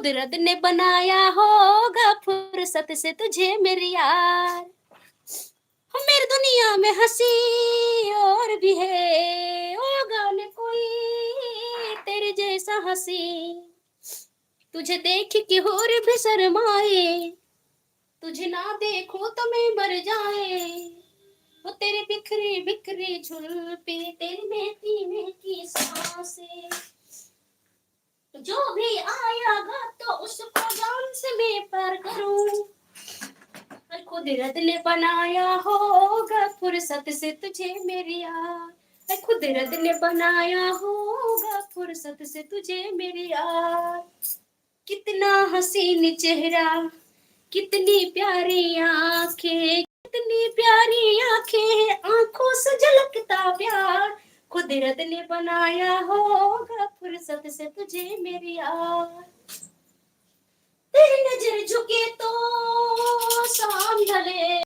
कुदरत ने बनाया होगा फुर्सत से तुझे मेरी यार। हो मेरी दुनिया में हंसी और भी है, होगा न कोई तेरे जैसा हंसी। तुझे देख के और भी शर्माए, तुझे ना देखो तो मैं मर जाए। वो तेरे बिखरे बिखरे झुलपे, तेरी महकी महकी सांसें, जो भी आएगा तो उसको जान से मैं पार करूं। कुदरत ने बनाया होगा फुर्सत से तुझे मेरी यार। कुदरत ने बनाया होगा फुर्सत से तुझे मेरी यार। कितना हसीन चेहरा, कितनी प्यारी आंखें, कितनी प्यारी आंखें, आंखों से झलकता प्यार। कुदरत ने बनाया होगा फुर्सत से तुझे मेरी यार। तेरी नजर झुके तो शाम ढले,